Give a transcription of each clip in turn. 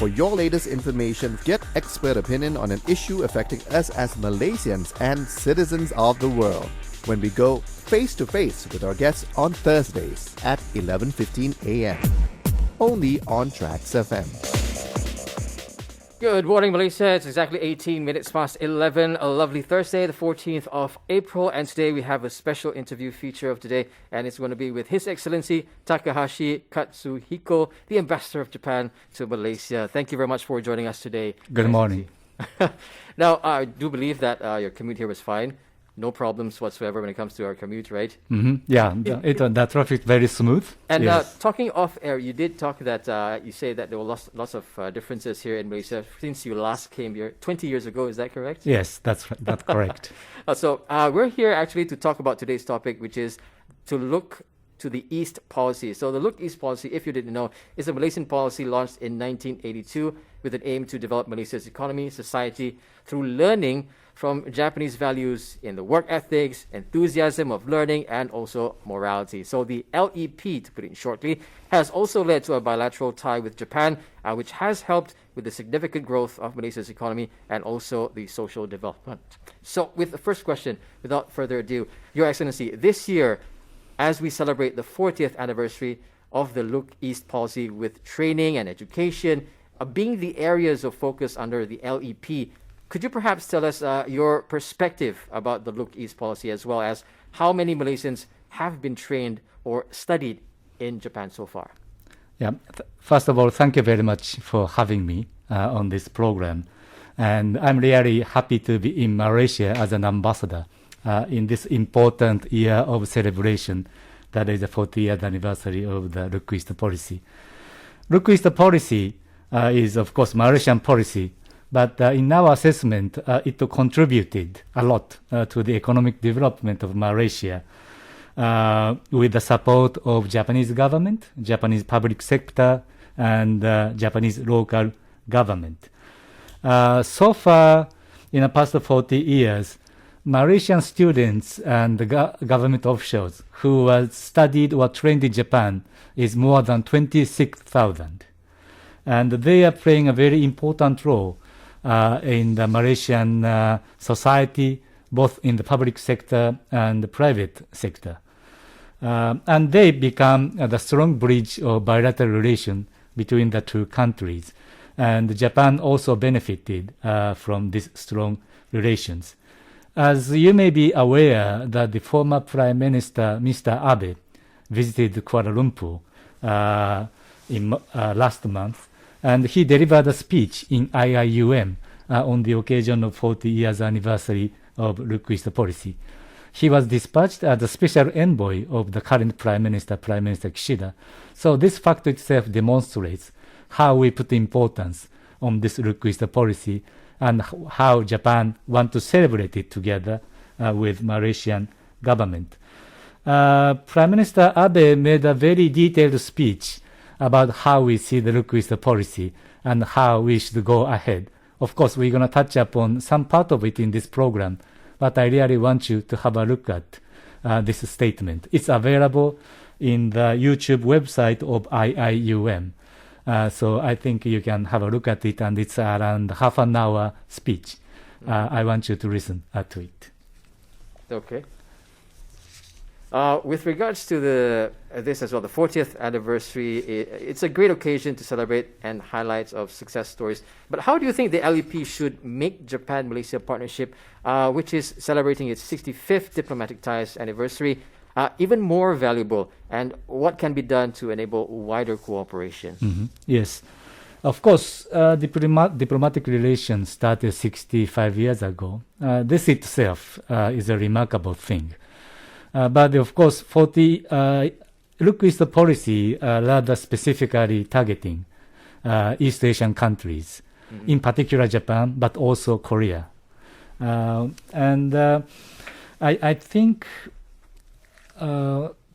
For your latest information, get expert opinion on an issue affecting us as Malaysians and citizens of the world. When we go face-to-face with our guests on Thursdays at 11:15 a.m. Only on TRAXXfm. Good morning, Malaysia. It's exactly 18 minutes past 11. A lovely Thursday, the 14th of April. And today we have a special interview feature of today. And it's going to be with His Excellency Takahashi Katsuhiko, the Ambassador of Japan to Malaysia. Thank you very much for joining us today. Good morning. Now, I do believe that your commute here was fine. No problems whatsoever when it comes to our commute, right? Mm-hmm. Yeah, the traffic is very smooth. And yes. Talking off air, you did talk that you say that there were lots of differences here in Malaysia since you last came here 20 years ago. Is that correct? Yes, that's correct. So we're here actually to talk about today's topic, which is to look to the East policy. So the Look East policy, if you didn't know, is a Malaysian policy launched in 1982 with an aim to develop Malaysia's economy, society through learning from Japanese values in the work ethics, enthusiasm of learning, and also morality. So the LEP, to put it shortly, has also led to a bilateral tie with Japan, which has helped with the significant growth of Malaysia's economy and also the social development. So with the first question, without further ado, Your Excellency, this year, as we celebrate the 40th anniversary of the Look East policy with training and education being the areas of focus under the LEP, could you perhaps tell us your perspective about the Look East policy, as well as how many Malaysians have been trained or studied in Japan so far? Yeah. First of all, thank you very much for having me on this program. And I'm really happy to be in Malaysia as an ambassador in this important year of celebration, that is the 40th anniversary of the Look East policy. Look East policy is, of course, Malaysian policy. But in our assessment, it contributed a lot to the economic development of Malaysia with the support of Japanese government, Japanese public sector, and Japanese local government. So far, in the past 40 years, Malaysian students and the government officials who studied or trained in Japan is more than 26,000. And they are playing a very important role in the Malaysian society, both in the public sector and the private sector. And they become the strong bridge of bilateral relation between the two countries. And Japan also benefited from these strong relations. As you may be aware, that the former Prime Minister, Mr. Abe, visited Kuala Lumpur last month, and he delivered a speech in IIUM on the occasion of 40 years anniversary of Look East policy. He was dispatched as the special envoy of the current Prime Minister Kishida. So this fact itself demonstrates how we put importance on this Look East policy and how Japan want to celebrate it together with Malaysian government. Prime Minister Abe made a very detailed speech about how we see the Look East policy and how we should go ahead. Of course, we're going to touch upon some part of it in this program, but I really want you to have a look at this statement. It's available in the YouTube website of IIUM. So I think you can have a look at it, and it's around half an hour speech. I want you to listen to it. Okay. With regards to this as well, the 40th anniversary, it's a great occasion to celebrate and highlights of success stories. But how do you think the LEP should make Japan-Malaysia partnership, which is celebrating its 65th diplomatic ties anniversary, even more valuable? And what can be done to enable wider cooperation? Mm-hmm. Yes. Of course, diplomatic relations started 65 years ago. This itself is a remarkable thing. But of course, Look East policy rather specifically targeting East Asian countries, in particular Japan, but also Korea. I think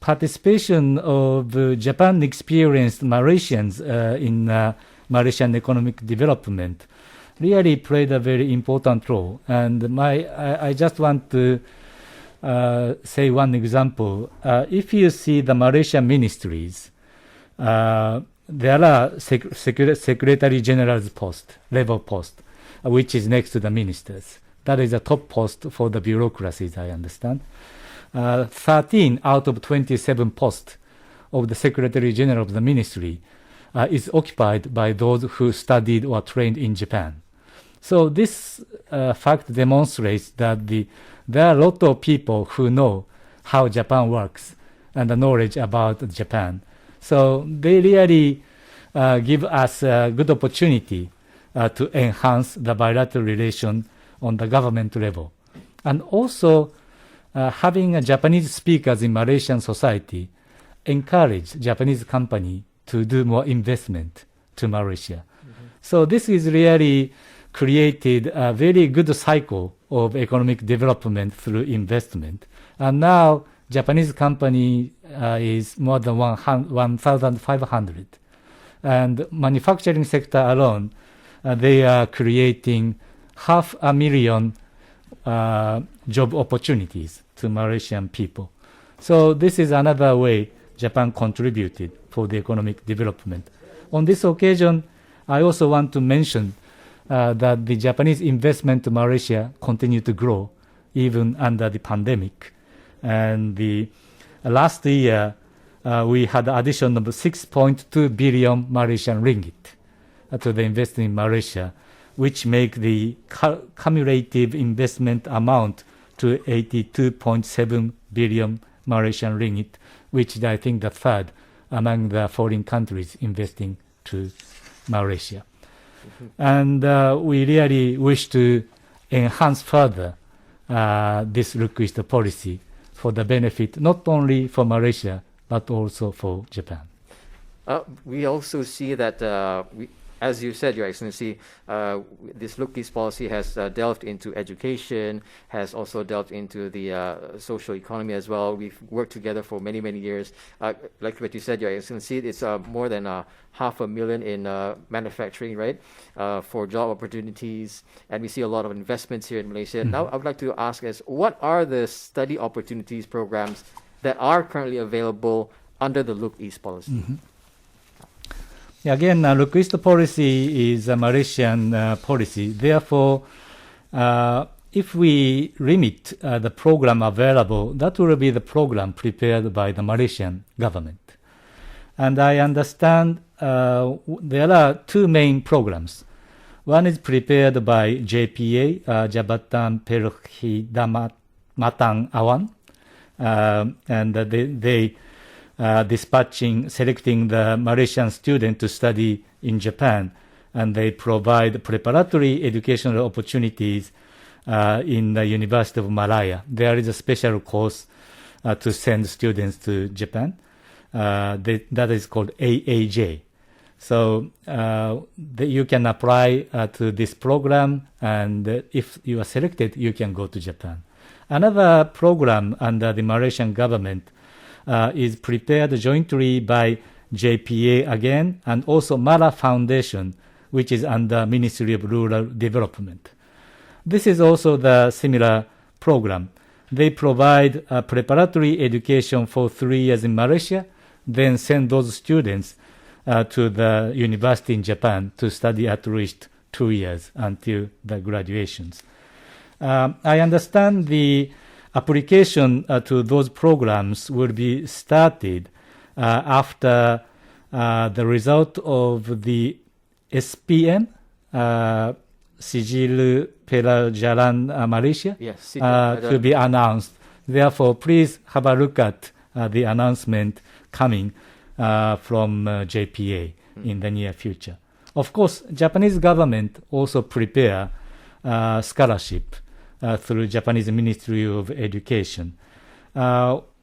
participation of Japan experienced Malaysians in Malaysian economic development really played a very important role. And I just want to say one example. If you see the Malaysian ministries, there are Secretary General's level post, which is next to the ministers. That is a top post for the bureaucracies, I understand. 13 out of 27 posts of the Secretary General of the Ministry is occupied by those who studied or trained in Japan. So this fact demonstrates that there are a lot of people who know how Japan works and the knowledge about Japan. So they really give us a good opportunity to enhance the bilateral relation on the government level. And also, having Japanese speakers in Malaysian society encourage Japanese company to do more investment to Malaysia. So this is really created a very good cycle of economic development through investment. And now Japanese company is more than 1,500. And manufacturing sector alone, they are creating 500,000 job opportunities to Malaysian people. So this is another way Japan contributed for the economic development. On this occasion, I also want to mention that the Japanese investment to Malaysia continue to grow even under the pandemic. And the last year, we had an addition of 6.2 billion Malaysian ringgit to the investment in Malaysia, which make the cumulative investment amount to 82.7 billion Malaysian ringgit, which is, I think, the third among the foreign countries investing to Malaysia. And we really wish to enhance further this look-east policy for the benefit not only for Malaysia but also for Japan. We also see that, as you said, Your Excellency, this look-east policy has delved into education, has also delved into the social economy as well. We've worked together for many, many years. Like what you said, Your Excellency, it's more than 500,000 in manufacturing, right, for job opportunities. And we see a lot of investments here in Malaysia. Now, I would like to ask us, what are the study opportunities programs that are currently available under the look-east policy? Again, look-east policy is a Malaysian policy. Therefore, if we limit the program available, that will be the program prepared by the Malaysian government. And I understand there are two main programs. One is prepared by JPA, Jabatan Perkhidmatan Awam, and they selecting the Malaysian student to study in Japan, and they provide preparatory educational opportunities in the University of Malaya. There is a special course to send students to Japan. That is called AAJ. So you can apply to this program, and if you are selected, you can go to Japan. Another program under the Malaysian government is prepared jointly by JPA again, and also Mala Foundation, which is under Ministry of Rural Development. This is also the similar program. They provide preparatory education for 3 years in Malaysia, then send those students to the university in Japan to study at least 2 years until the graduations. I understand the application to those programs will be started after the result of the SPM, Sijil Pelajaran Malaysia, Yes, to be announced. Therefore, please have a look at the announcement coming from JPA in the near future. Of course, Japanese government also prepare scholarship through Japanese Ministry of Education.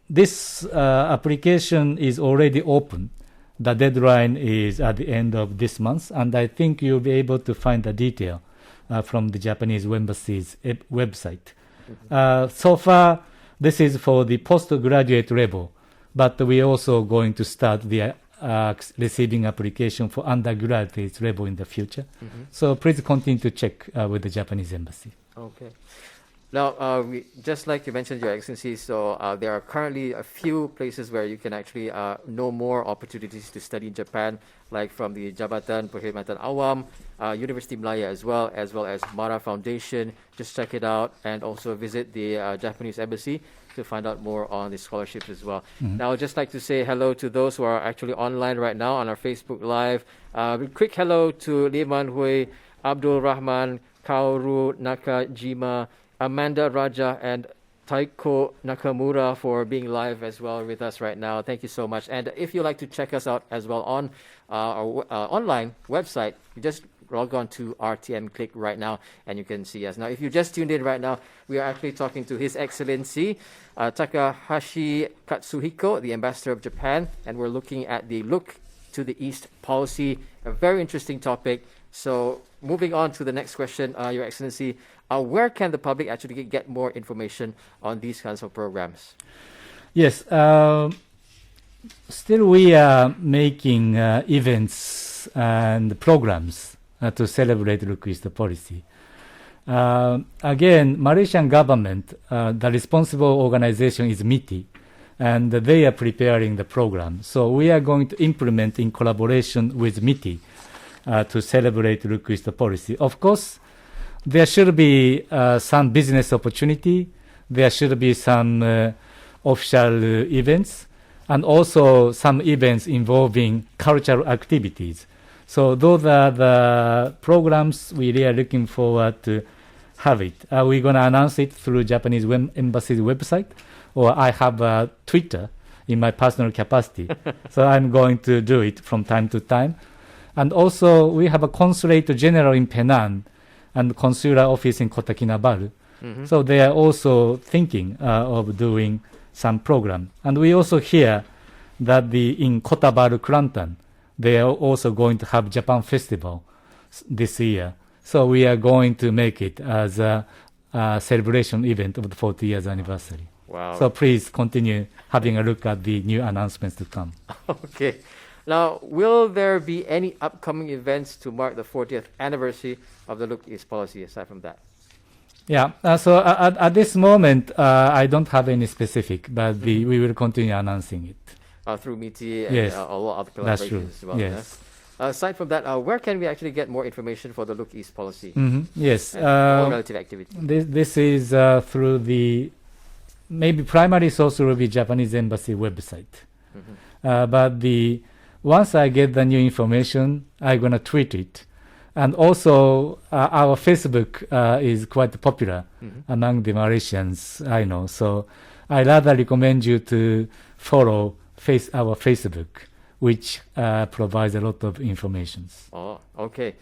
This application is already open. The deadline is at the end of this month, and I think you'll be able to find the detail from the Japanese embassy's website. So far, this is for the postgraduate level, but we're also going to start the receiving application for undergraduate level in the future. So please continue to check with the Japanese embassy. Okay. Now, just like you mentioned, Your Excellency, so there are currently a few places where you can actually know more opportunities to study in Japan, like from the Jabatan Perkhidmatan Awam, University Malaya as well as Mara Foundation. Just check it out, and also visit the Japanese Embassy to find out more on the scholarships as well. Now, I'd just like to say hello to those who are actually online right now on our Facebook Live. Quick hello to Liman Hui, Abdul Rahman, Kaoru Nakajima, Amanda Raja, and Taiko Nakamura for being live as well with us right now. Thank you so much. And if you'd like to check us out as well on our online website, you just log on to RTM Click right now and you can see us. Now, if you just tuned in right now, we are actually talking to His Excellency Takahashi Katsuhiko, the Ambassador of Japan, and we're looking at the Look to the East policy, a very interesting topic. So moving on to the next question, Your Excellency, where can the public actually get more information on these kinds of programs? Yes, still we are making events and programs to celebrate Look East policy. Again, Malaysian government, the responsible organization is MITI, and they are preparing the program. So we are going to implement in collaboration with MITI to celebrate Look East policy. Of course, there should be some business opportunity. There should be some official events, and also some events involving cultural activities. So those are the programs we really are looking forward to have it. We're going to announce it through Japanese Embassy's website, or I have a Twitter in my personal capacity. So I'm going to do it from time to time. And also, we have a consulate general in Penang and consular office in Kota Kinabalu. So they are also thinking of doing some program. And we also hear that in Kota Baru, Kelantan, they are also going to have Japan Festival this year. So we are going to make it as a celebration event of the 40 years anniversary. Wow. So please continue having a look at the new announcements to come. Okay. Now, will there be any upcoming events to mark the 40th anniversary of the Look East policy aside from that? Yeah, so at this moment, I don't have any specific, but we will continue announcing it. Through MITI and Yes, a lot of other that's collaborations true. as well. Yes. Aside from that, where can we actually get more information for the Look East policy? Yes. And all relative activity. This is through the, maybe primary source will be Japanese Embassy website. But once I get the new information, I'm going to tweet it. And also, our Facebook is quite popular among the Malaysians, I know. So I rather recommend you to follow our Facebook, which provides a lot of information. Oh, okay.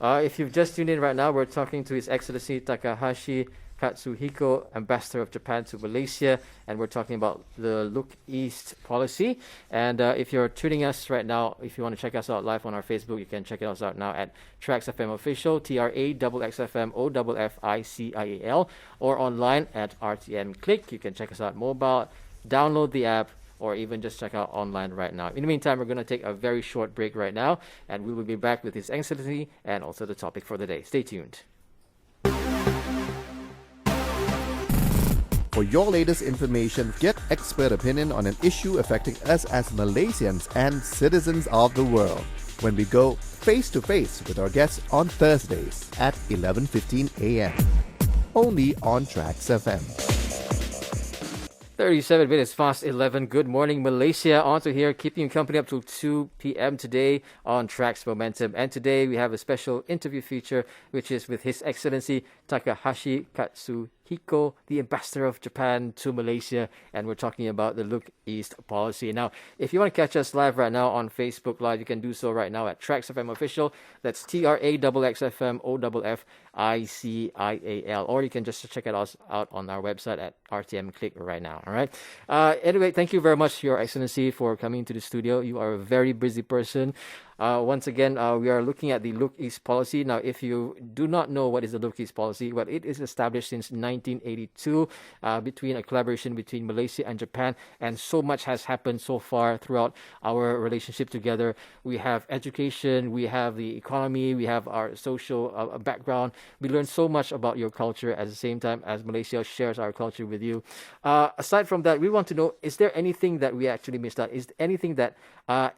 If you've just tuned in right now, we're talking to His Excellency Takahashi Katsuhiko, Ambassador of Japan to Malaysia, and we're talking about the Look East policy. And if you're tuning us right now, if you want to check us out live on our Facebook, you can check us out now at TRAXXfm Official, TRAXXfm OFFICIAL, or online at RTM Click. You can check us out mobile, download the app, or even just check out online right now. In the meantime, we're going to take a very short break right now, and we will be back with His Excellency and also the topic for the day. Stay tuned. For your latest information, get expert opinion on an issue affecting us as Malaysians and citizens of the world when we go face to face with our guests on Thursdays at 11:15 a.m. only on TRAXXfm. 37 minutes past 11. Good morning, Malaysia. Otto here, keeping you company up till 2 p.m. today on Trax Momentum. And today we have a special interview feature, which is with His Excellency Takahashi Katsuhiko, the Ambassador of Japan to Malaysia. And we're talking about the Look East policy. Now, if you want to catch us live right now on Facebook Live, you can do so right now at TRAXXfm Official. That's TRAXXfm OFFICIAL. Or you can just check us out on our website at RTM Click right now. All right. Anyway, thank you very much, Your Excellency, for coming to the studio. You are a very busy person. Once again, we are looking at the Look East policy. Now, if you do not know what is the Look East policy, well, it is established since 1982 between a collaboration between Malaysia and Japan, and so much has happened so far throughout our relationship together. We have education, we have the economy, we have our social background. We learn so much about your culture at the same time as Malaysia shares our culture with you. Aside from that, we want to know, is there anything that we actually missed out? Is there anything that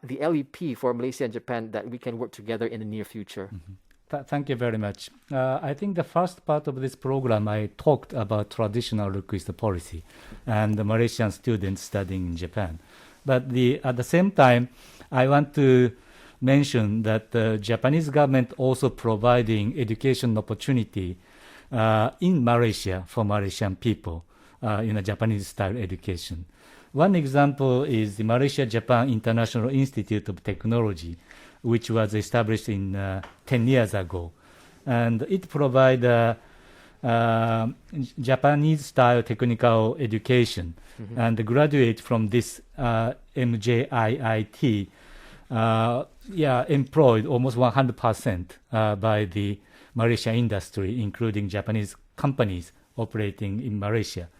the LEP for Malaysia and Japan that we can work together in the near future? Thank you very much. I think the first part of this program, I talked about traditional request policy and the Malaysian students studying in Japan. But at the same time, I want to mention that the Japanese government also providing education opportunity in Malaysia for Malaysian people in a Japanese style education. One example is the Malaysia-Japan International Institute of Technology, which was established in 10 years ago. And it provides Japanese-style technical education. And the graduate from this MJIIT employed almost 100% by the Malaysian industry, including Japanese companies operating in Malaysia.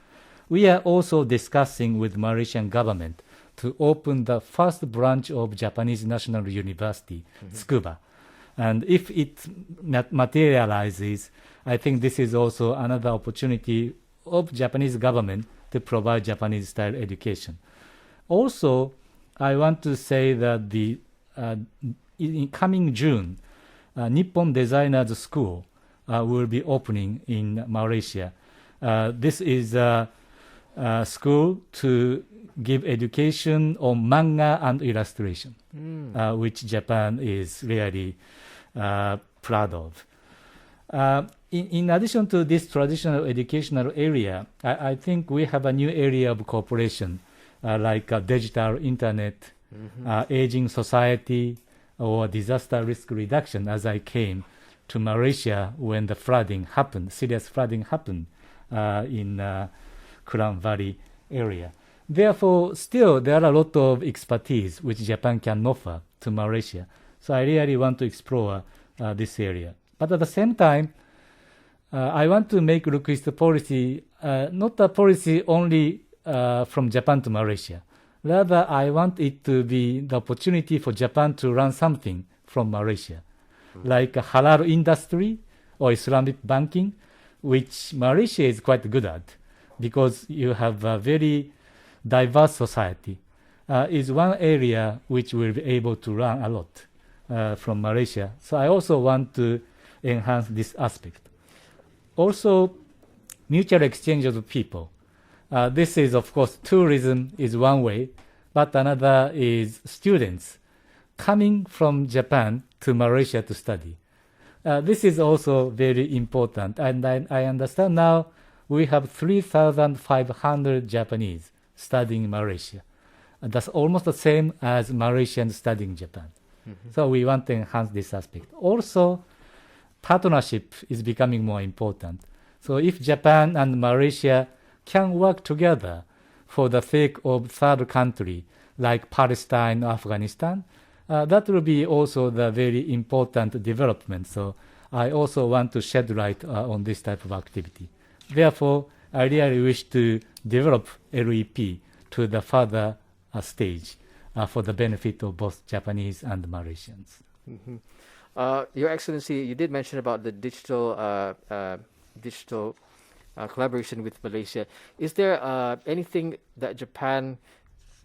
We are also discussing with Malaysian government to open the first branch of Japanese National University, Tsukuba. And if it materializes, I think this is also another opportunity of Japanese government to provide Japanese-style education. Also, I want to say that in coming June, Nippon Designers School will be opening in Malaysia. This is a school to give education on manga and illustration, which Japan is really proud of. In addition to this traditional educational area, I think we have a new area of cooperation, like digital internet, aging society, or disaster risk reduction, as I came to Malaysia when the serious flooding happened in Klang Valley area. Therefore, still there are a lot of expertise which Japan can offer to Malaysia. So I really want to explore this area. But at the same time, I want to make request policy not a policy only from Japan to Malaysia. Rather, I want it to be the opportunity for Japan to learn something from Malaysia, like a halal industry or Islamic banking, which Malaysia is quite good at because you have a very diverse society, is one area which will be able to learn a lot from Malaysia. So I also want to enhance this aspect. Also, mutual exchange of people. This is, of course, tourism is one way, but another is students coming from Japan to Malaysia to study. This is also very important, and I understand now we have 3,500 Japanese studying in Malaysia. That's almost the same as Malaysians studying Japan. So we want to enhance this aspect. Also, partnership is becoming more important. So if Japan and Malaysia can work together for the sake of third country like Palestine or Afghanistan, that will be also the very important development. So I also want to shed light on this type of activity. Therefore, I really wish to develop LEP to the further stage for the benefit of both Japanese and Malaysians. Your Excellency, you did mention about the digital collaboration with Malaysia. Is there anything that Japan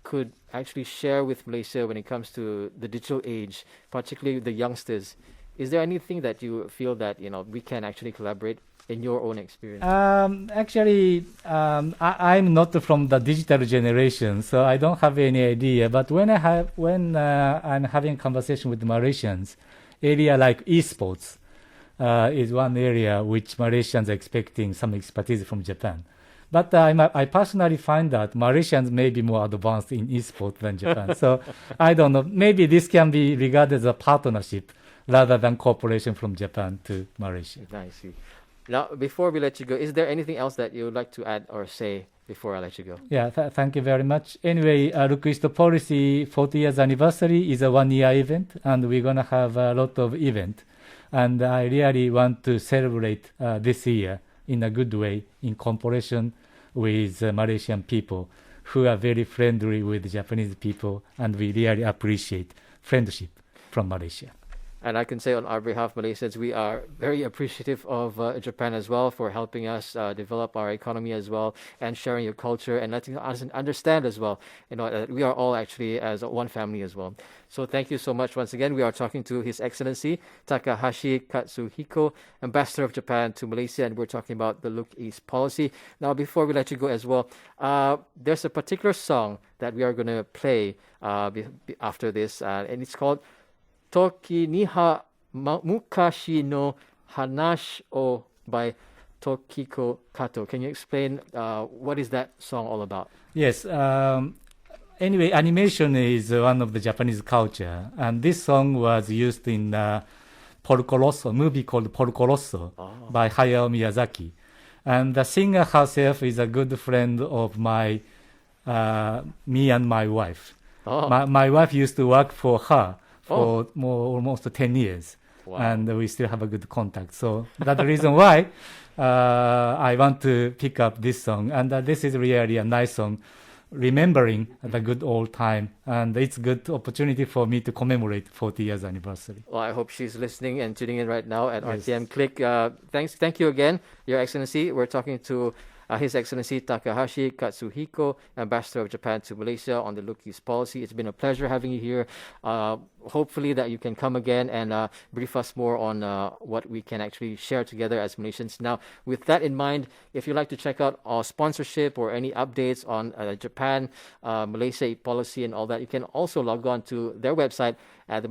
could actually share with Malaysia when it comes to the digital age, particularly the youngsters? Is there anything that you feel that we can actually collaborate in your own experience? Actually, I'm not from the digital generation, so I don't have any idea. But when I'm having conversation with Malaysians, area like esports is one area which Malaysians are expecting some expertise from Japan. But I personally find that Malaysians may be more advanced in esports than Japan. So I don't know. Maybe this can be regarded as a partnership rather than cooperation from Japan to Malaysia. I see. Now, before we let you go, is there anything else that you would like to add or say before I let you go. Yeah, thank you very much. Anyway, Look East Policy 40 years anniversary is a 1-year event, and we're going to have a lot of event. And I really want to celebrate this year in a good way in cooperation with Malaysian people who are very friendly with Japanese people, and we really appreciate friendship from Malaysia. And I can say on our behalf, Malaysians, we are very appreciative of Japan as well for helping us develop our economy as well, and sharing your culture and letting us understand as well, we are all actually as one family as well. So thank you so much once again. We are talking to His Excellency Takahashi Katsuhiko, Ambassador of Japan to Malaysia, and we're talking about the Look East policy. Now, before we let you go as well, there's a particular song that we are going to play after this, and it's called Toki Niha Mukashi no Hanashi o by Tokiko Kato. Can you explain what is that song all about? Yes. Anyway, animation is one of the Japanese culture, and this song was used in Porco Rosso, movie called Porco Rosso by Hayao Miyazaki. And the singer herself is a good friend of me and my wife. My wife used to work for her for almost 10 years. Wow. And we still have a good contact. So that's the reason why I want to pick up this song. And this is really a nice song, remembering the good old time. And it's a good opportunity for me to commemorate 40 years anniversary. Well, I hope she's listening and tuning in right now at Yes. RTM Click. Thank you again, Your Excellency. We're talking to His Excellency Takahashi Katsuhiko, Ambassador of Japan to Malaysia, on the Look East policy. It's been a pleasure having you here. Hopefully that you can come again and brief us more on what we can actually share together as Malaysians. Now, with that in mind, if you'd like to check out our sponsorship or any updates on Japan, Malaysia policy and all that, you can also log on to their website at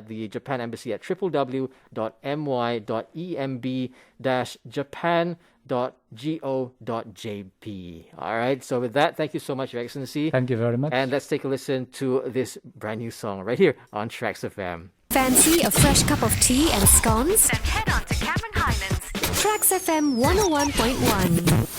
the Japan Embassy at www.my.emb-japan.go.jp. All right. So with that, thank you so much, Your Excellency. Thank you very much. And let's take a listen to this brand new song right here on TRAXXfm. Fancy a fresh cup of tea and scones? Then head on to Cameron Highlands. TRAXXfm 101.1.